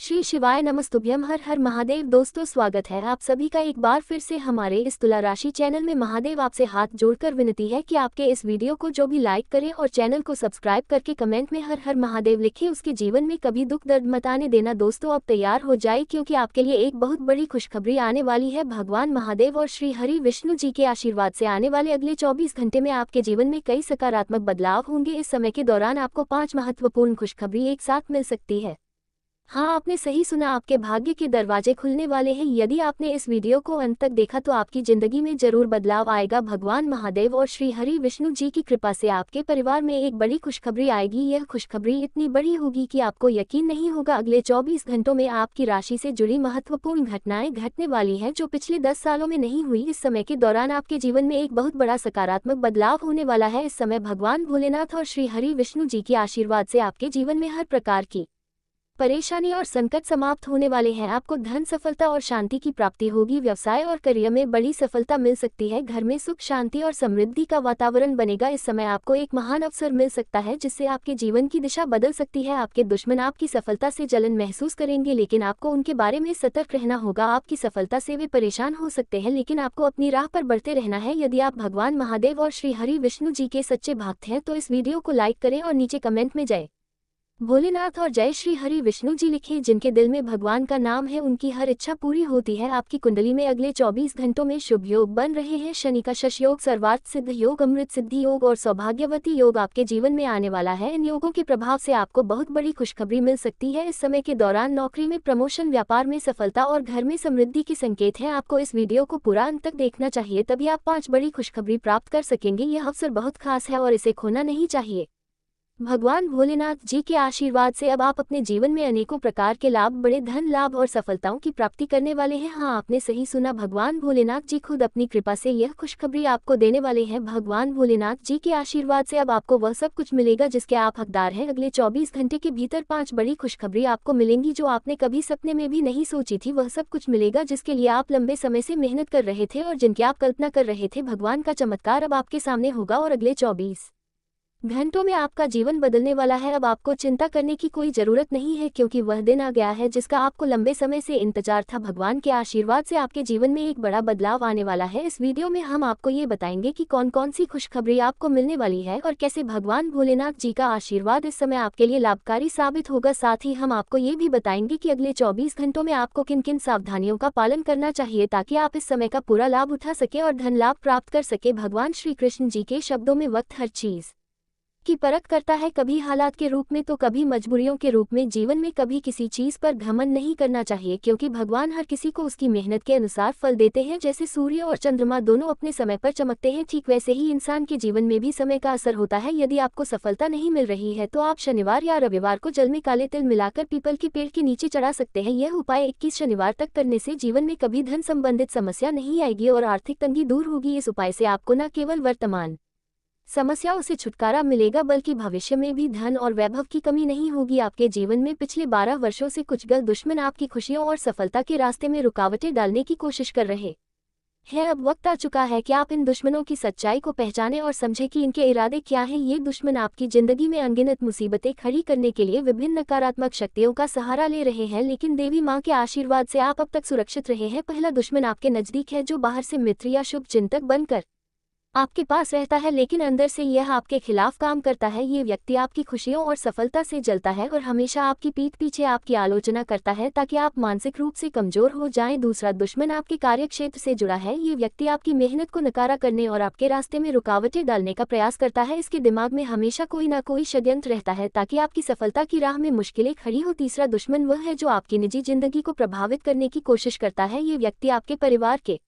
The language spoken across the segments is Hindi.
श्री शिवाय नमस्तुभ्यम। हर हर महादेव। दोस्तों, स्वागत है आप सभी का एक बार फिर से हमारे इस तुला राशि चैनल में। महादेव आपसे हाथ जोड़कर विनती है कि आपके इस वीडियो को जो भी लाइक करें और चैनल को सब्सक्राइब करके कमेंट में हर हर महादेव लिखे, उसके जीवन में कभी दुख दर्द मत आने देना। दोस्तों, अब तैयार हो जाए क्योंकि आपके लिए एक बहुत बड़ी खुशखबरी आने वाली है। भगवान महादेव और श्री हरि विष्णु जी के आशीर्वाद से आने वाले अगले 24 घंटे में आपके जीवन में कई सकारात्मक बदलाव होंगे। इस समय के दौरान आपको 5 महत्वपूर्ण खुशखबरी एक साथ मिल सकती है। हाँ, आपने सही सुना, आपके भाग्य के दरवाजे खुलने वाले हैं। यदि आपने इस वीडियो को अंत तक देखा तो आपकी जिंदगी में जरूर बदलाव आएगा। भगवान महादेव और श्री हरि विष्णु जी की कृपा से आपके परिवार में एक बड़ी खुशखबरी आएगी। यह खुशखबरी इतनी बड़ी होगी कि आपको यकीन नहीं होगा। अगले 24 घंटों में आपकी राशि से जुड़ी महत्वपूर्ण घटनाएं घटने वाली हैं जो पिछले 10 सालों में नहीं हुई। इस समय के दौरान आपके जीवन में एक बहुत बड़ा सकारात्मक बदलाव होने वाला है। इस समय भगवान भोलेनाथ और श्री हरि विष्णु जी के आशीर्वाद से आपके जीवन में हर प्रकार की परेशानी और संकट समाप्त होने वाले हैं। आपको धन सफलता और शांति की प्राप्ति होगी। व्यवसाय और करियर में बड़ी सफलता मिल सकती है। घर में सुख शांति और समृद्धि का वातावरण बनेगा। इस समय आपको एक महान अवसर मिल सकता है जिससे आपके जीवन की दिशा बदल सकती है। आपके दुश्मन आपकी सफलता से जलन महसूस करेंगे, लेकिन आपको उनके बारे में सतर्क रहना होगा। आपकी सफलता से वे परेशान हो सकते हैं, लेकिन आपको अपनी राह पर बढ़ते रहना है। यदि आप भगवान महादेव और श्री हरि विष्णु जी के सच्चे भक्त हैं तो इस वीडियो को लाइक करें और नीचे कमेंट में जय भोलेनाथ और जय श्री हरि विष्णु जी लिखें। जिनके दिल में भगवान का नाम है उनकी हर इच्छा पूरी होती है। आपकी कुंडली में अगले 24 घंटों में शुभ योग बन रहे हैं। शनि का शश योग, सर्वार्थ सिद्ध योग, अमृत सिद्धि योग और सौभाग्यवती योग आपके जीवन में आने वाला है। इन योगों के प्रभाव से आपको बहुत बड़ी खुशखबरी मिल सकती है। इस समय के दौरान नौकरी में प्रमोशन, व्यापार में सफलता और घर में समृद्धि के संकेत हैं। आपको इस वीडियो को पूरा अंत तक देखना चाहिए, तभी आप 5 बड़ी खुशखबरी प्राप्त कर सकेंगे। यह अवसर बहुत खास है और इसे खोना नहीं चाहिए। भगवान भोलेनाथ जी के आशीर्वाद से अब आप अपने जीवन में अनेकों प्रकार के लाभ, बड़े धन लाभ और सफलताओं की प्राप्ति करने वाले हैं। हाँ, आपने सही सुना, भगवान भोलेनाथ जी खुद अपनी कृपा से यह खुशखबरी आपको देने वाले हैं। भगवान भोलेनाथ जी के आशीर्वाद से अब आपको वह सब कुछ मिलेगा जिसके आप हकदार हैं। अगले 24 घंटे के भीतर 5 बड़ी खुशखबरी आपको मिलेंगी जो आपने कभी सपने में भी नहीं सोची थी। वह सब कुछ मिलेगा जिसके लिए आप लंबे समय से मेहनत कर रहे थे और जिनकी आप कल्पना कर रहे थे। भगवान का चमत्कार अब आपके सामने होगा और अगले 24 घंटों में आपका जीवन बदलने वाला है। अब आपको चिंता करने की कोई जरूरत नहीं है क्योंकि वह दिन आ गया है जिसका आपको लंबे समय से इंतजार था। भगवान के आशीर्वाद से आपके जीवन में एक बड़ा बदलाव आने वाला है। इस वीडियो में हम आपको ये बताएंगे कि कौन कौन सी खुशखबरी आपको मिलने वाली है और कैसे भगवान भोलेनाथ जी का आशीर्वाद इस समय आपके लिए लाभकारी साबित होगा। साथ ही हम आपको ये भी बताएंगे कि अगले 24 घंटों में आपको किन किन सावधानियों का पालन करना चाहिए ताकि आप इस समय का पूरा लाभ उठा सके और धन लाभ प्राप्त कर सके। भगवान श्री कृष्ण जी के शब्दों में वक्त हर चीज की परख करता है, कभी हालात के रूप में तो कभी मजबूरियों के रूप में। जीवन में कभी किसी चीज पर घमंड नहीं करना चाहिए क्योंकि भगवान हर किसी को उसकी मेहनत के अनुसार फल देते हैं। जैसे सूर्य और चंद्रमा दोनों अपने समय पर चमकते हैं, ठीक वैसे ही इंसान के जीवन में भी समय का असर होता है। यदि आपको सफलता नहीं मिल रही है तो आप शनिवार या रविवार को जल में काले तिल मिलाकर पीपल के पेड़ के नीचे चढ़ा सकते हैं। यह उपाय 21 शनिवार तक करने से जीवन में कभी धन संबंधित समस्या नहीं आएगी और आर्थिक तंगी दूर होगी। इस उपाय से आपको न केवल वर्तमान समस्याओं से छुटकारा मिलेगा बल्कि भविष्य में भी धन और वैभव की कमी नहीं होगी। आपके जीवन में पिछले 12 वर्षों से कुछ गल दुश्मन आपकी खुशियों और सफलता के रास्ते में रुकावटें डालने की कोशिश कर रहे हैं। अब वक्त आ चुका है कि आप इन दुश्मनों की सच्चाई को पहचानें और समझें कि इनके इरादे क्या हैं। ये दुश्मन आपकी जिंदगी में अनगिनत मुसीबतें खड़ी करने के लिए विभिन्न नकारात्मक शक्तियों का सहारा ले रहे हैं, लेकिन देवी माँ के आशीर्वाद से आप अब तक सुरक्षित रहे हैं। पहला दुश्मन आपके नजदीक है जो बाहर से मित्र या शुभ चिंतक बनकर आपके पास रहता है, लेकिन अंदर से यह आपके खिलाफ काम करता है। ये व्यक्ति आपकी खुशियों और सफलता से जलता है और हमेशा आपकी पीठ पीछे आपकी आलोचना करता है ताकि आप मानसिक रूप से कमजोर हो जाएं। दूसरा दुश्मन आपके कार्यक्षेत्र से जुड़ा है। ये व्यक्ति आपकी मेहनत को नकारा करने और आपके रास्ते में रुकावटें डालने का प्रयास करता है। इसके दिमाग में हमेशा कोई ना कोई षड्यंत्र रहता है ताकि आपकी सफलता की राह में मुश्किलें खड़ी हो। तीसरा दुश्मन वह है जो आपकी निजी जिंदगी को प्रभावित करने की कोशिश करता है। ये व्यक्ति आपके परिवार के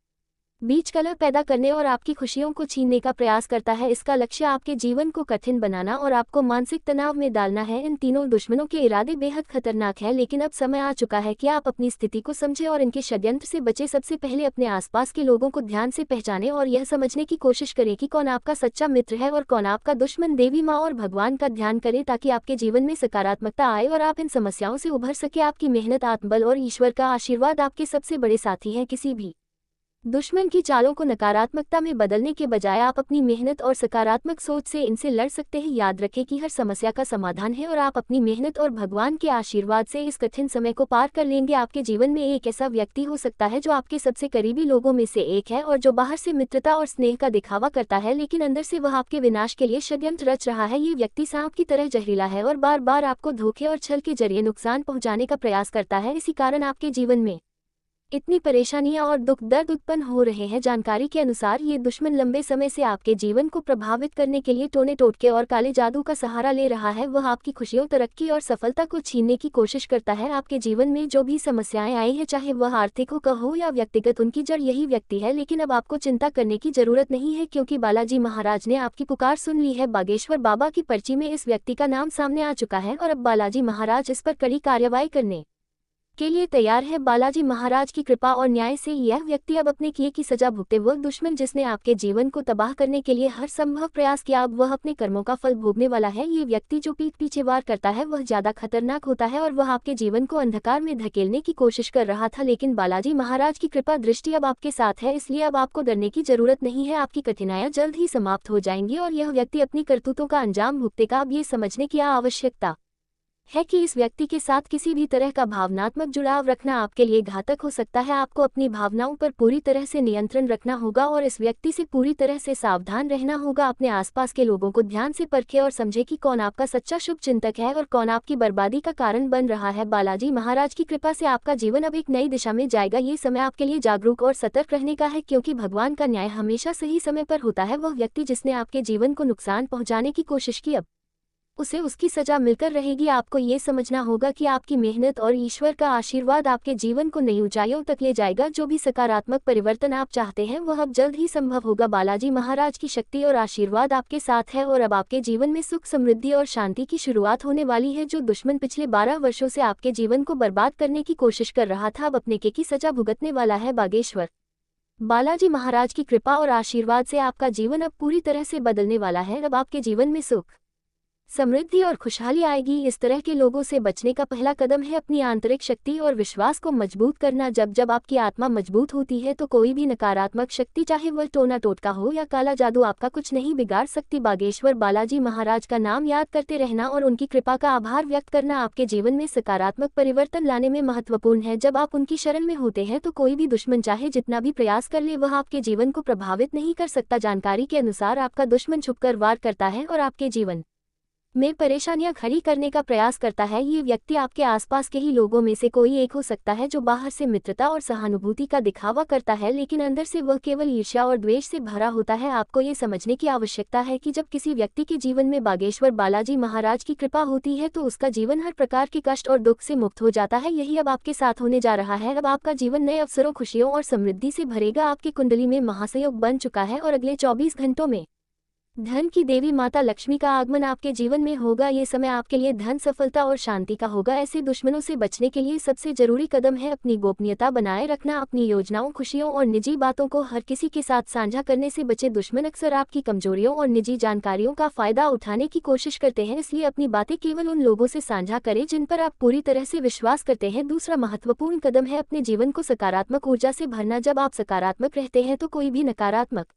बीच कलह पैदा करने और आपकी खुशियों को छीनने का प्रयास करता है। इसका लक्ष्य आपके जीवन को कठिन बनाना और आपको मानसिक तनाव में डालना है। इन तीनों दुश्मनों के इरादे बेहद खतरनाक हैं, लेकिन अब समय आ चुका है कि आप अपनी स्थिति को समझें और इनके षड्यंत्र से बचें। सबसे पहले अपने आसपास के लोगों को ध्यान से पहचानें और यह समझने की कोशिश करें कि कौन आपका सच्चा मित्र है और कौन आपका दुश्मन। देवी माँ और भगवान का ध्यान करें ताकि आपके जीवन में सकारात्मकता आए और आप इन समस्याओं से उभर सके। आपकी मेहनत, आत्मबल और ईश्वर का आशीर्वाद आपके सबसे बड़े साथी हैं। किसी भी दुश्मन की चालों को नकारात्मकता में बदलने के बजाय आप अपनी मेहनत और सकारात्मक सोच से इनसे लड़ सकते हैं। याद रखें कि हर समस्या का समाधान है और आप अपनी मेहनत और भगवान के आशीर्वाद से इस कठिन समय को पार कर लेंगे। आपके जीवन में एक ऐसा व्यक्ति हो सकता है जो आपके सबसे करीबी लोगों में से एक है और जो बाहर से मित्रता और स्नेह का दिखावा करता है, लेकिन अंदर से वह आपके विनाश के लिए षड्यंत्र रच रहा है। ये व्यक्ति सांप की तरह जहरीला है और बार बार आपको धोखे और छल के जरिए नुकसान पहुंचाने का प्रयास करता है। इसी कारण आपके जीवन में इतनी परेशानियां और दुख दर्द उत्पन्न हो रहे हैं। जानकारी के अनुसार ये दुश्मन लंबे समय से आपके जीवन को प्रभावित करने के लिए टोने टोटके और काले जादू का सहारा ले रहा है। वह आपकी खुशियों, तरक्की और सफलता को छीनने की कोशिश करता है। आपके जीवन में जो भी समस्याएं आई हैं, चाहे वह आर्थिक हो या व्यक्तिगत, उनकी जड़ यही व्यक्ति है। लेकिन अब आपको चिंता करने की जरूरत नहीं है, क्योंकि बालाजी महाराज ने आपकी पुकार सुन ली है। बागेश्वर बाबा की पर्ची में इस व्यक्ति का नाम सामने आ चुका है और अब बालाजी महाराज इस पर कड़ी कार्रवाई करने के लिए तैयार है। बालाजी महाराज की कृपा और न्याय से यह व्यक्ति अब अपने किए की सजा भुगते। वह दुश्मन जिसने आपके जीवन को तबाह करने के लिए हर संभव प्रयास किया, अब वह अपने कर्मों का फल भोगने वाला है। ये व्यक्ति जो पीठ पीछे वार करता है वह ज्यादा खतरनाक होता है और वह आपके जीवन को अंधकार में धकेलने की कोशिश कर रहा था, लेकिन बालाजी महाराज की कृपा दृष्टि अब आपके साथ है, इसलिए अब आपको डरने की जरूरत नहीं है। आपकी कठिनाइयां जल्द ही समाप्त हो जाएंगी और यह व्यक्ति अपनी करतूतों का अंजाम भुगतेगा। अब ये समझने की आवश्यकता है कि इस व्यक्ति के साथ किसी भी तरह का भावनात्मक जुड़ाव रखना आपके लिए घातक हो सकता है। आपको अपनी भावनाओं पर पूरी तरह से नियंत्रण रखना होगा और इस व्यक्ति से पूरी तरह से सावधान रहना होगा। अपने आसपास के लोगों को ध्यान से परखें और समझें कि कौन आपका सच्चा शुभ चिंतक है और कौन आपकी बर्बादी का कारण बन रहा है। बालाजी महाराज की कृपा से आपका जीवन अब एक नई दिशा में जाएगा। ये समय आपके लिए जागरूक और सतर्क रहने का है, क्योंकि भगवान का न्याय हमेशा सही समय पर होता है। वह व्यक्ति जिसने आपके जीवन को नुकसान पहुंचाने की कोशिश की, अब उसे उसकी सजा मिलकर रहेगी। आपको ये समझना होगा कि आपकी मेहनत और ईश्वर का आशीर्वाद आपके जीवन को नई ऊंचाइयों तक ले जाएगा। जो भी सकारात्मक परिवर्तन आप चाहते हैं वह अब जल्द ही संभव होगा। बालाजी महाराज की शक्ति और आशीर्वाद आपके साथ है और अब आपके जीवन में सुख, समृद्धि और शांति की शुरुआत होने वाली है। जो दुश्मन पिछले 12 वर्षों से आपके जीवन को बर्बाद करने की कोशिश कर रहा था, अब अपने की सजा भुगतने वाला है। बागेश्वर बालाजी महाराज की कृपा और आशीर्वाद से आपका जीवन अब पूरी तरह से बदलने वाला है। अब आपके जीवन में सुख, समृद्धि और खुशहाली आएगी। इस तरह के लोगों से बचने का पहला कदम है अपनी आंतरिक शक्ति और विश्वास को मजबूत करना। जब जब आपकी आत्मा मजबूत होती है तो कोई भी नकारात्मक शक्ति, चाहे वह टोना टोटका हो या काला जादू, आपका कुछ नहीं बिगाड़ सकती। बागेश्वर बालाजी महाराज का नाम याद करते रहना और उनकी कृपा का आभार व्यक्त करना आपके जीवन में सकारात्मक परिवर्तन लाने में महत्वपूर्ण है। जब आप उनकी शरण में होते हैं तो कोई भी दुश्मन चाहे जितना भी प्रयास कर ले, वह आपके जीवन को प्रभावित नहीं कर सकता। जानकारी के अनुसार आपका दुश्मन छुपकर वार करता है और आपके जीवन में परेशानियां खड़ी करने का प्रयास करता है। ये व्यक्ति आपके आसपास के ही लोगों में से कोई एक हो सकता है जो बाहर से मित्रता और सहानुभूति का दिखावा करता है, लेकिन अंदर से वह केवल ईर्ष्या और द्वेष से भरा होता है। आपको ये समझने की आवश्यकता है कि जब किसी व्यक्ति के जीवन में बागेश्वर बालाजी महाराज की कृपा होती है तो उसका जीवन हर प्रकार के कष्ट और दुख से मुक्त हो जाता है। यही अब आपके साथ होने जा रहा है। अब आपका जीवन नए अवसरों, खुशियों और समृद्धि से भरेगा। आपकी कुंडली में महासयोग बन चुका है और अगले 24 घंटों में धन की देवी माता लक्ष्मी का आगमन आपके जीवन में होगा। ये समय आपके लिए धन, सफलता और शांति का होगा। ऐसे दुश्मनों से बचने के लिए सबसे जरूरी कदम है अपनी गोपनीयता बनाए रखना। अपनी योजनाओं, खुशियों और निजी बातों को हर किसी के साथ साझा करने से बचे। दुश्मन अक्सर आपकी कमजोरियों और निजी जानकारियों का फायदा उठाने की कोशिश करते हैं, इसलिए अपनी बातें केवल उन लोगों से साझा करें जिन पर आप पूरी तरह से विश्वास करते हैं। दूसरा महत्वपूर्ण कदम है अपने जीवन को सकारात्मक ऊर्जा से भरना। जब आप सकारात्मक रहते हैं तो कोई भी नकारात्मक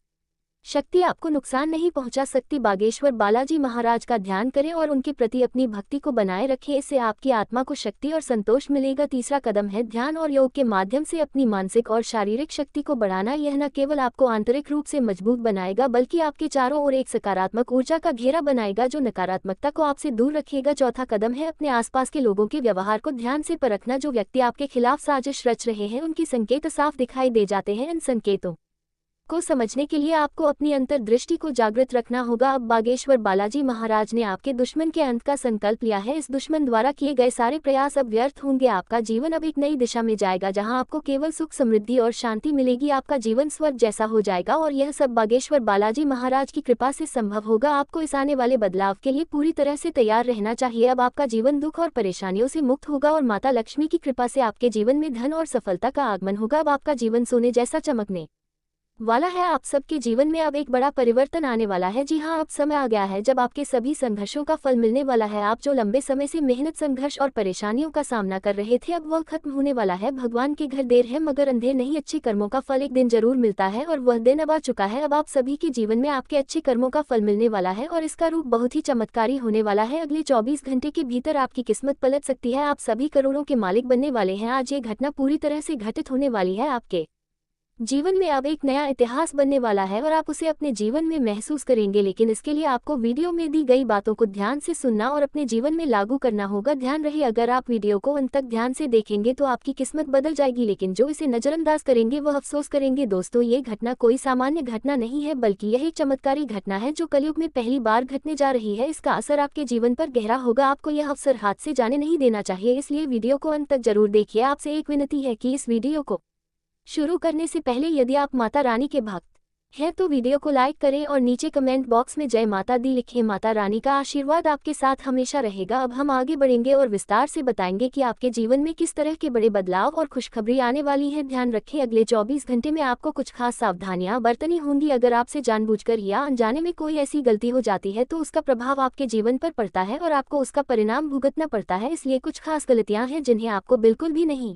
शक्ति आपको नुकसान नहीं पहुंचा सकती। बागेश्वर बालाजी महाराज का ध्यान करें और उनके प्रति अपनी भक्ति को बनाए रखें, इससे आपकी आत्मा को शक्ति और संतोष मिलेगा। तीसरा कदम है ध्यान और योग के माध्यम से अपनी मानसिक और शारीरिक शक्ति को बढ़ाना। यह न केवल आपको आंतरिक रूप से मजबूत बनाएगा बल्कि आपके चारों ओर एक सकारात्मक ऊर्जा का घेरा बनाएगा जो नकारात्मकता को आपसे दूर रखेगा। चौथा कदम है अपने आसपास के लोगों के व्यवहार को ध्यान से परखना। जो व्यक्ति आपके खिलाफ साजिश रच रहे हैं उनके संकेत साफ दिखाई दे जाते हैं। इन संकेतों को समझने के लिए आपको अपनी अंतर्दृष्टि को जागृत रखना होगा। अब बागेश्वर बालाजी महाराज ने आपके दुश्मन के अंत का संकल्प लिया है। इस दुश्मन द्वारा किए गए सारे प्रयास अब व्यर्थ होंगे। आपका जीवन अब एक नई दिशा में जाएगा जहां आपको केवल सुख, समृद्धि और शांति मिलेगी। आपका जीवन स्वर्ग जैसा हो जाएगा और यह सब बागेश्वर बालाजी महाराज की कृपा से संभव होगा। आपको इस आने वाले बदलाव के लिए पूरी तरह से तैयार रहना चाहिए। अब आपका जीवन दुख और परेशानियों से मुक्त होगा और माता लक्ष्मी की कृपा से आपके जीवन में धन और सफलता का आगमन होगा। अब आपका जीवन सोने जैसा चमकने वाला है। आप सबके जीवन में अब एक बड़ा परिवर्तन आने वाला है। जी हाँ, अब समय आ गया है जब आपके सभी संघर्षों का फल मिलने वाला है। आप जो लंबे समय से मेहनत, संघर्ष और परेशानियों का सामना कर रहे थे, अब वह खत्म होने वाला है। भगवान के घर देर है मगर अंधेर नहीं। अच्छे कर्मों का फल एक दिन जरूर मिलता है और वह दिन अब आ चुका है। अब आप सभी के जीवन में आपके अच्छे कर्मों का फल मिलने वाला है और इसका रूप बहुत ही चमत्कारी होने वाला है। अगले 24 घंटे के भीतर आपकी किस्मत पलट सकती है। आप सभी करोड़ों के मालिक बनने वाले हैं। आज ये घटना पूरी तरह से घटित होने वाली है। आपके जीवन में अब एक नया इतिहास बनने वाला है और आप उसे अपने जीवन में महसूस करेंगे। लेकिन इसके लिए आपको वीडियो में दी गई बातों को ध्यान से सुनना और अपने जीवन में लागू करना होगा। ध्यान रहे, अगर आप वीडियो को अंत तक ध्यान से देखेंगे तो आपकी किस्मत बदल जाएगी, लेकिन जो इसे नजरअंदाज करेंगे वह अफसोस करेंगे। दोस्तों, ये घटना कोई सामान्य घटना नहीं है, बल्कि यह एक चमत्कारी घटना है जो कलयुग में पहली बार घटने जा रही है। इसका असर आपके जीवन पर गहरा होगा। आपको यह अवसर हाथ से जाने नहीं देना चाहिए, इसलिए वीडियो को अंत तक जरूर देखिए। आपसे एक विनती है कि इस वीडियो को शुरू करने से पहले यदि आप माता रानी के भक्त हैं तो वीडियो को लाइक करें और नीचे कमेंट बॉक्स में जय माता दी लिखें। माता रानी का आशीर्वाद आपके साथ हमेशा रहेगा। अब हम आगे बढ़ेंगे और विस्तार से बताएंगे कि आपके जीवन में किस तरह के बड़े बदलाव और खुशखबरी आने वाली है। ध्यान रखें, अगले 24 घंटे में आपको कुछ खास सावधानियां बरतनी होंगी। अगर आपसे जानबूझकर या अनजाने में कोई ऐसी गलती हो जाती है तो उसका प्रभाव आपके जीवन पर पड़ता है और आपको उसका परिणाम भुगतना पड़ता है। इसलिए कुछ खास गलतियां हैं जिन्हें आपको बिल्कुल भी नहीं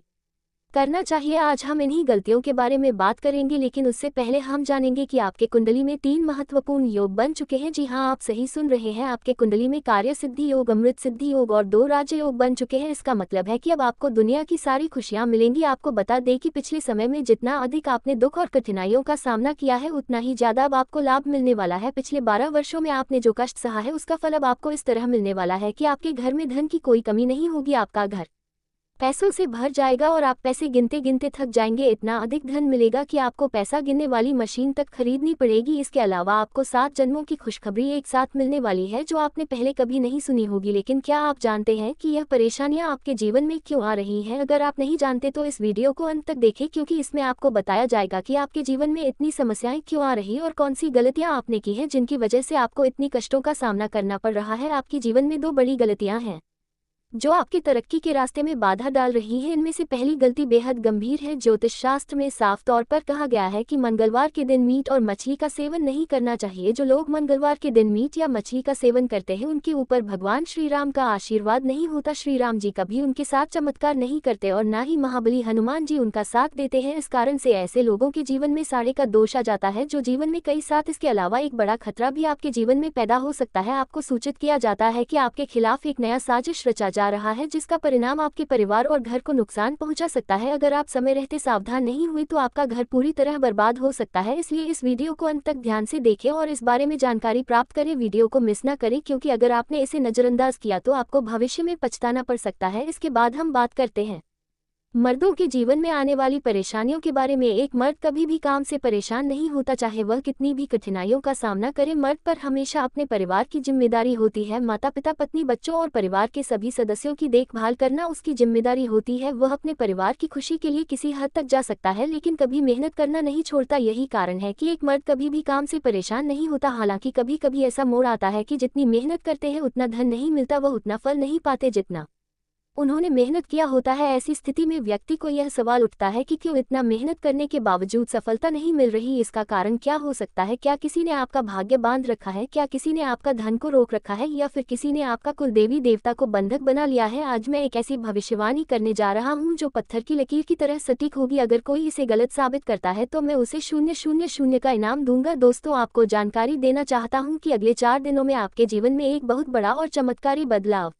करना चाहिए। आज हम इन्हीं गलतियों के बारे में बात करेंगे, लेकिन उससे पहले हम जानेंगे कि आपके कुंडली में 3 महत्वपूर्ण योग बन चुके हैं। जी हाँ, आप सही सुन रहे हैं, आपके कुंडली में कार्य सिद्धि योग, अमृत सिद्धि योग और 2 राज्य योग बन चुके हैं। इसका मतलब है कि अब आपको दुनिया की सारी खुशियां मिलेंगी। आपको बता दें कि पिछले समय में जितना अधिक आपने दुख और कठिनाइयों का सामना किया है, उतना ही ज्यादा अब आपको लाभ मिलने वाला है। पिछले 12 वर्षों में आपने जो कष्ट सहा है उसका फल अब आपको इस तरह मिलने वाला है कि आपके घर में धन की कोई कमी नहीं होगी। आपका घर पैसों से भर जाएगा और आप पैसे गिनते गिनते थक जाएंगे। इतना अधिक धन मिलेगा कि आपको पैसा गिनने वाली मशीन तक खरीदनी पड़ेगी। इसके अलावा आपको 7 जन्मों की खुशखबरी एक साथ मिलने वाली है जो आपने पहले कभी नहीं सुनी होगी। लेकिन क्या आप जानते हैं कि यह परेशानियां आपके जीवन में क्यों आ रही हैं? अगर आप नहीं जानते तो इस वीडियो को अंत तक देखें, क्योंकि इसमें आपको बताया जाएगा कि आपके जीवन में इतनी समस्याएं क्यों आ रही और कौन सी गलतियां आपने की हैं जिनकी वजह से आपको इतनी कष्टों का सामना करना पड़ रहा है। आपके जीवन में 2 बड़ी गलतियां हैं जो आपकी तरक्की के रास्ते में बाधा डाल रही है। इनमें से पहली गलती बेहद गंभीर है। ज्योतिष शास्त्र में साफ तौर पर कहा गया है कि मंगलवार के दिन मीट और मछली का सेवन नहीं करना चाहिए। जो लोग मंगलवार के दिन मीट या मछली का सेवन करते हैं उनके ऊपर भगवान श्री राम का आशीर्वाद नहीं होता। श्री राम जी कभी उनके साथ चमत्कार नहीं करते और न ही महाबली हनुमान जी उनका साथ देते हैं। इस कारण से ऐसे लोगों के जीवन में साड़े का दोष आ जाता है जो जीवन में कई साथ। इसके अलावा एक बड़ा खतरा भी आपके जीवन में पैदा हो सकता है। आपको सूचित किया जाता है कि आपके खिलाफ एक नया साजिश रचा जा रहा है जिसका परिणाम आपके परिवार और घर को नुकसान पहुंचा सकता है। अगर आप समय रहते सावधान नहीं हुए तो आपका घर पूरी तरह बर्बाद हो सकता है। इसलिए इस वीडियो को अंत तक ध्यान से देखें और इस बारे में जानकारी प्राप्त करें। वीडियो को मिस न करें, क्योंकि अगर आपने इसे नजरअंदाज किया तो आपको भविष्य में पछताना पड़ सकता है। इसके बाद हम बात करते हैं मर्दों के जीवन में आने वाली परेशानियों के बारे में। एक मर्द कभी भी काम से परेशान नहीं होता, चाहे वह कितनी भी कठिनाइयों का सामना करे। मर्द पर हमेशा अपने परिवार की जिम्मेदारी होती है। माता पिता, पत्नी, बच्चों और परिवार के सभी सदस्यों की देखभाल करना उसकी जिम्मेदारी होती है। वह अपने परिवार की खुशी के लिए किसी हद तक जा सकता है, लेकिन कभी मेहनत करना नहीं छोड़ता। यही कारण है कि एक मर्द कभी भी काम से परेशान नहीं होता। हालांकि कभी कभी ऐसा मोड़ आता है कि जितनी मेहनत करते हैं उतना धन नहीं मिलता, वह उतना फल नहीं पाते जितना उन्होंने मेहनत किया होता है। ऐसी स्थिति में व्यक्ति को यह सवाल उठता है कि क्यों इतना मेहनत करने के बावजूद सफलता नहीं मिल रही। इसका कारण क्या हो सकता है? क्या किसी ने आपका भाग्य बांध रखा है? क्या किसी ने आपका धन को रोक रखा है? या फिर किसी ने आपका कुल देवी देवता को बंधक बना लिया है? आज मैं एक ऐसी भविष्यवाणी करने जा रहा हूँ जो पत्थर की लकीर की तरह सटीक होगी। अगर कोई इसे गलत साबित करता है तो मैं उसे 000 का इनाम दूंगा। दोस्तों, आपको जानकारी देना चाहता हूँ कि अगले 4 दिनों में आपके जीवन में एक बहुत बड़ा और चमत्कारी बदलाव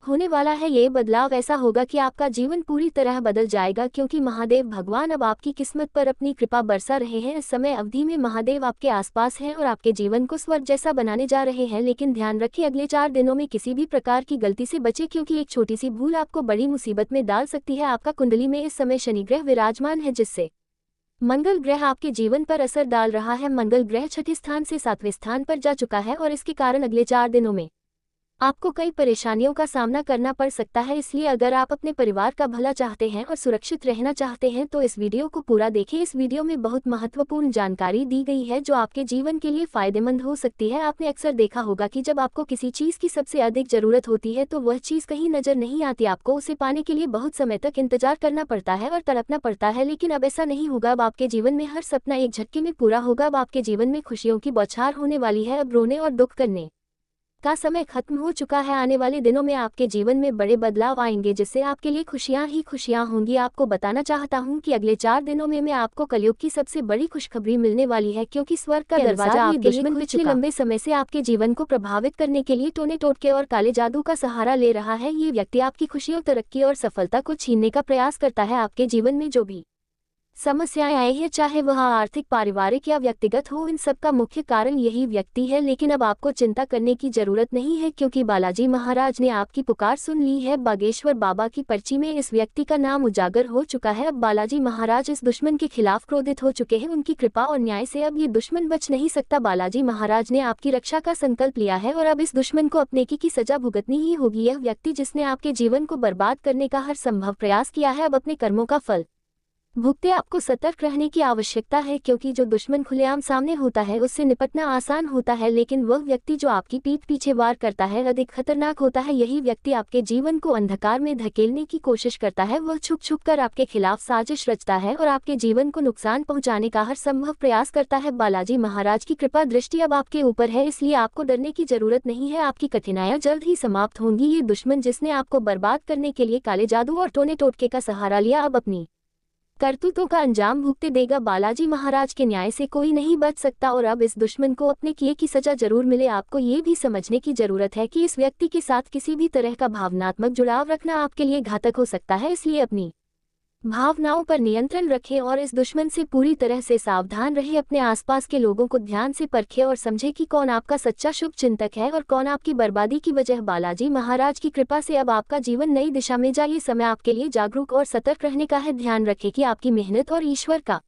होने वाला है। ये बदलाव ऐसा होगा कि आपका जीवन पूरी तरह बदल जाएगा, क्योंकि महादेव भगवान अब आपकी किस्मत पर अपनी कृपा बरसा रहे हैं। इस समय अवधि में महादेव आपके आसपास हैं और आपके जीवन को स्वर्ग जैसा बनाने जा रहे हैं। लेकिन ध्यान रखें, अगले 4 दिनों में किसी भी प्रकार की गलती से बचें, क्योंकि एक छोटी सी भूल आपको बड़ी मुसीबत में डाल सकती है। आपका कुंडली में इस समय शनि ग्रह विराजमान है, जिससे मंगल ग्रह आपके जीवन पर असर डाल रहा है। मंगल ग्रह 6ठे स्थान से 7वें स्थान पर जा चुका है और इसके कारण अगले 4 दिनों में आपको कई परेशानियों का सामना करना पड़ सकता है, इसलिए अगर आप अपने परिवार का भला चाहते हैं और सुरक्षित रहना चाहते हैं तो इस वीडियो को पूरा देखें। इस वीडियो में बहुत महत्वपूर्ण जानकारी दी गई है जो आपके जीवन के लिए फायदेमंद हो सकती है। आपने अक्सर देखा होगा कि जब आपको किसी चीज़ की सबसे अधिक जरूरत होती है तो वह चीज़ कहीं नजर नहीं आती, आपको उसे पाने के लिए बहुत समय तक इंतजार करना पड़ता है और तड़पना पड़ता है। लेकिन अब ऐसा नहीं होगा, अब आपके जीवन में हर सपना एक झटके में पूरा होगा। अब आपके जीवन में खुशियों की बौछार होने वाली है। अब रोने और दुख करने का समय खत्म हो चुका है। आने वाले दिनों में आपके जीवन में बड़े बदलाव आएंगे जिससे आपके लिए खुशियां ही खुशियां होंगी। आपको बताना चाहता हूं कि अगले 4 दिनों में आपको कलयुग की सबसे बड़ी खुशखबरी मिलने वाली है, क्योंकि स्वर्ग का दरवाजा आपके दुश्मन पिछले लंबे समय से आपके जीवन को प्रभावित करने के लिए टोने टोटके और काले जादू का सहारा ले रहा है। ये व्यक्ति आपकी खुशियों, तरक्की और सफलता को छीनने का प्रयास करता है। आपके जीवन में जो भी समस्याएं आई हैं, चाहे वह आर्थिक, पारिवारिक या व्यक्तिगत हो, इन सब का मुख्य कारण यही व्यक्ति है। लेकिन अब आपको चिंता करने की जरूरत नहीं है, क्योंकि बालाजी महाराज ने आपकी पुकार सुन ली है। बागेश्वर बाबा की पर्ची में इस व्यक्ति का नाम उजागर हो चुका है। अब बालाजी महाराज इस दुश्मन के खिलाफ क्रोधित हो चुके हैं। उनकी कृपा और न्याय से अब ये दुश्मन बच नहीं सकता। बालाजी महाराज ने आपकी रक्षा का संकल्प लिया है और अब इस दुश्मन को अपने की सजा भुगतनी ही होगी। यह व्यक्ति जिसने आपके जीवन को बर्बाद करने का हर संभव प्रयास किया है, अब अपने कर्मों का फल भुगते। आपको सतर्क रहने की आवश्यकता है, क्योंकि जो दुश्मन खुलेआम सामने होता है उससे निपटना आसान होता है, लेकिन वह व्यक्ति जो आपकी पीठ पीछे वार करता है अधिक खतरनाक होता है। यही व्यक्ति आपके जीवन को अंधकार में धकेलने की कोशिश करता है। वह छुप छुप कर आपके खिलाफ साजिश रचता है और आपके जीवन को नुकसान पहुंचाने का हर संभव प्रयास करता है। बालाजी महाराज की कृपा दृष्टि अब आपके ऊपर है, इसलिए आपको डरने की जरूरत नहीं है। आपकी कठिनाइयां जल्द ही समाप्त होंगी। ये दुश्मन जिसने आपको बर्बाद करने के लिए काले जादू और टोने टोटके का सहारा लिया, अब अपनी करतूतों का अंजाम भुगते देगा। बालाजी महाराज के न्याय से कोई नहीं बच सकता और अब इस दुश्मन को अपने किए की सजा जरूर मिले। आपको ये भी समझने की जरूरत है कि इस व्यक्ति के साथ किसी भी तरह का भावनात्मक जुड़ाव रखना आपके लिए घातक हो सकता है, इसलिए अपनी भावनाओं पर नियंत्रण रखें और इस दुश्मन से पूरी तरह से सावधान रहे। अपने आसपास के लोगों को ध्यान से परखें और समझें कि कौन आपका सच्चा शुभ चिंतक है और कौन आपकी बर्बादी की वजह। बालाजी महाराज की कृपा से अब आपका जीवन नई दिशा में जाए। ये समय आपके लिए जागरूक और सतर्क रहने का है। ध्यान रखें कि आपकी मेहनत और ईश्वर का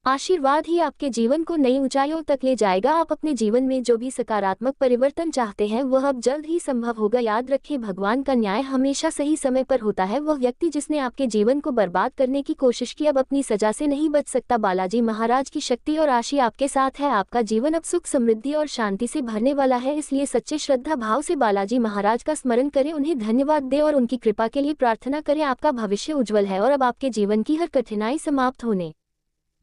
आशीर्वाद ही आपके जीवन को नई ऊंचाइयों तक ले जाएगा। आप अपने जीवन में जो भी सकारात्मक परिवर्तन चाहते हैं वह अब जल्द ही संभव होगा। याद रखें, भगवान का न्याय हमेशा सही समय पर होता है। वह व्यक्ति जिसने आपके जीवन को बर्बाद करने की कोशिश की अब अपनी सजा से नहीं बच सकता। बालाजी महाराज की शक्ति और आशीष आपके साथ है। आपका जीवन अब सुख, समृद्धि और शांति से भरने वाला है, इसलिए सच्चे श्रद्धा भाव से बालाजी महाराज का स्मरण करें, उन्हें धन्यवाद दें और उनकी कृपा के लिए प्रार्थना करें। आपका भविष्य उज्जवल है और अब आपके जीवन की हर कठिनाई समाप्त होने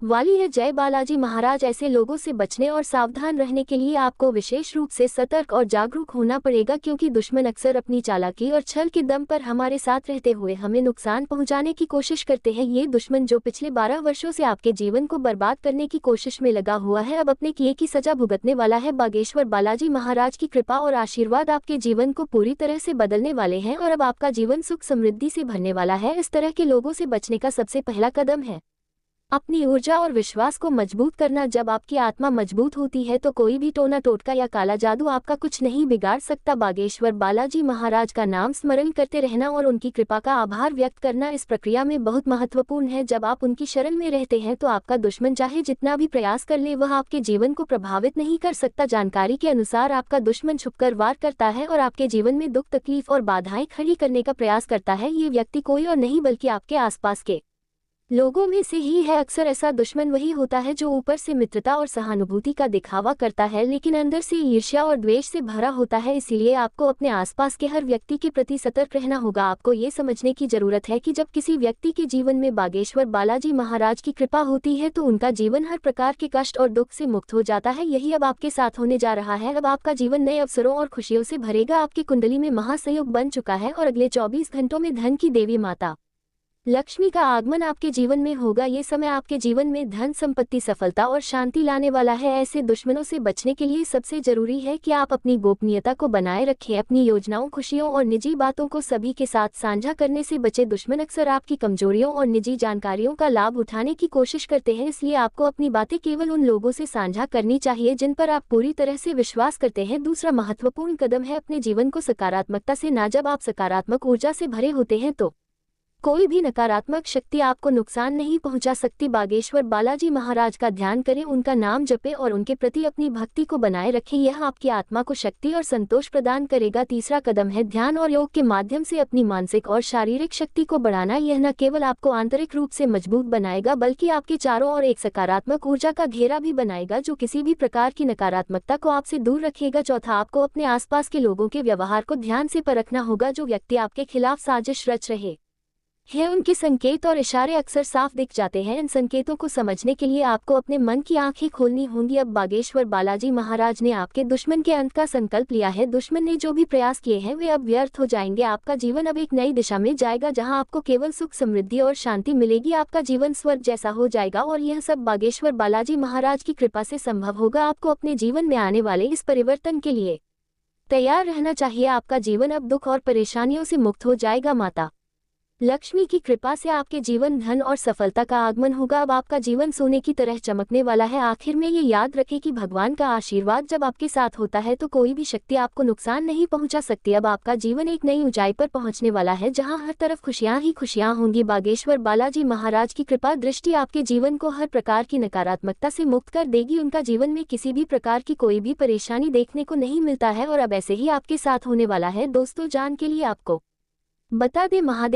वाली है। जय बालाजी महाराज। ऐसे लोगों से बचने और सावधान रहने के लिए आपको विशेष रूप से सतर्क और जागरूक होना पड़ेगा, क्योंकि दुश्मन अक्सर अपनी चालाकी और छल के दम पर हमारे साथ रहते हुए हमें नुकसान पहुंचाने की कोशिश करते हैं। ये दुश्मन जो पिछले 12 वर्षों से आपके जीवन को बर्बाद करने की कोशिश में लगा हुआ है, अब अपने किए की सजा भुगतने वाला है। बागेश्वर बालाजी महाराज की कृपा और आशीर्वाद आपके जीवन को पूरी तरह से बदलने वाले हैं और अब आपका जीवन सुख, समृद्धि से भरने वाला है। इस तरह के लोगों से बचने का सबसे पहला कदम है अपनी ऊर्जा और विश्वास को मजबूत करना। जब आपकी आत्मा मजबूत होती है तो कोई भी टोना टोटका या काला जादू आपका कुछ नहीं बिगाड़ सकता। बागेश्वर बालाजी महाराज का नाम स्मरण करते रहना और उनकी कृपा का आभार व्यक्त करना इस प्रक्रिया में बहुत महत्वपूर्ण है। जब आप उनकी शरण में रहते हैं तो आपका दुश्मन चाहे जितना भी प्रयास कर ले, वह आपके जीवन को प्रभावित नहीं कर सकता। जानकारी के अनुसार आपका दुश्मन छुपकर वार करता है और आपके जीवन में दुख, तकलीफ और बाधाएं खड़ी करने का प्रयास करता है। ये व्यक्ति कोई और नहीं बल्कि आपके आसपास के लोगों में से ही है। अक्सर ऐसा दुश्मन वही होता है जो ऊपर से मित्रता और सहानुभूति का दिखावा करता है, लेकिन अंदर से ईर्ष्या और द्वेष से भरा होता है। इसीलिए आपको अपने आसपास के हर व्यक्ति के प्रति सतर्क रहना होगा। आपको ये समझने की जरूरत है कि जब किसी व्यक्ति के जीवन में बागेश्वर बालाजी महाराज की कृपा होती है तो उनका जीवन हर प्रकार के कष्ट और दुख से मुक्त हो जाता है। यही अब आपके साथ होने जा रहा है। अब आपका जीवन नए अवसरों और खुशियों से भरेगा। आपकी कुंडली में महासंयोग बन चुका है और अगले 24 घंटों में धन की देवी माता लक्ष्मी का आगमन आपके जीवन में होगा। ये समय आपके जीवन में धन, संपत्ति, सफलता और शांति लाने वाला है। ऐसे दुश्मनों से बचने के लिए सबसे जरूरी है कि आप अपनी गोपनीयता को बनाए रखें। अपनी योजनाओं, खुशियों और निजी बातों को सभी के साथ साझा करने से बचे। दुश्मन अक्सर आपकी कमजोरियों और निजी जानकारियों का लाभ उठाने की कोशिश करते हैं, इसलिए आपको अपनी बातें केवल उन लोगों से साझा करनी चाहिए जिन पर आप पूरी तरह से विश्वास करते हैं। दूसरा महत्वपूर्ण कदम है अपने जीवन को सकारात्मकता से ना। जब आप सकारात्मक ऊर्जा से भरे होते हैं तो कोई भी नकारात्मक शक्ति आपको नुकसान नहीं पहुंचा सकती। बागेश्वर बालाजी महाराज का ध्यान करें, उनका नाम जपें और उनके प्रति अपनी भक्ति को बनाए रखें। यह आपकी आत्मा को शक्ति और संतोष प्रदान करेगा। तीसरा कदम है ध्यान और योग के माध्यम से अपनी मानसिक और शारीरिक शक्ति को बढ़ाना। यह न केवल आपको आंतरिक रूप से मजबूत बनाएगा बल्कि आपके चारों ओर एक सकारात्मक ऊर्जा का घेरा भी बनाएगा जो किसी भी प्रकार की नकारात्मकता को आपसे दूर रखेगा। चौथा, आपको अपने आसपास के लोगों के व्यवहार को ध्यान से परखना होगा। जो व्यक्ति आपके खिलाफ साजिश रच रहे हैं उनके संकेत और इशारे अक्सर साफ दिख जाते हैं। इन संकेतों को समझने के लिए आपको अपने मन की आंखें खोलनी होंगी। अब बागेश्वर बालाजी महाराज ने आपके दुश्मन के अंत का संकल्प लिया है। दुश्मन ने जो भी प्रयास किए हैं वे अब व्यर्थ हो जाएंगे। आपका जीवन अब एक नई दिशा में जाएगा जहां आपको केवल सुख, समृद्धि और शांति मिलेगी। आपका जीवन स्वर्ग जैसा हो जाएगा और यह सब बागेश्वर बालाजी महाराज की कृपा से संभव होगा। आपको अपने जीवन में आने वाले इस परिवर्तन के लिए तैयार रहना चाहिए। आपका जीवन अब दुख और परेशानियों से मुक्त हो जाएगा। माता लक्ष्मी की कृपा से आपके जीवन धन और सफलता का आगमन होगा। अब आपका जीवन सोने की तरह चमकने वाला है। आखिर में ये याद रखें कि भगवान का आशीर्वाद जब आपके साथ होता है तो कोई भी शक्ति आपको नुकसान नहीं पहुंचा सकती। अब आपका जीवन एक नई ऊंचाई पर पहुंचने वाला है जहां हर तरफ खुशियां ही खुशियां होंगी। बागेश्वर बालाजी महाराज की कृपा दृष्टि आपके जीवन को हर प्रकार की नकारात्मकता से मुक्त कर देगी। उनका जीवन में किसी भी प्रकार की कोई भी परेशानी देखने को नहीं मिलता है और अब ऐसे ही आपके साथ होने वाला है। दोस्तों, जान के लिए आपको बता दें, महादेव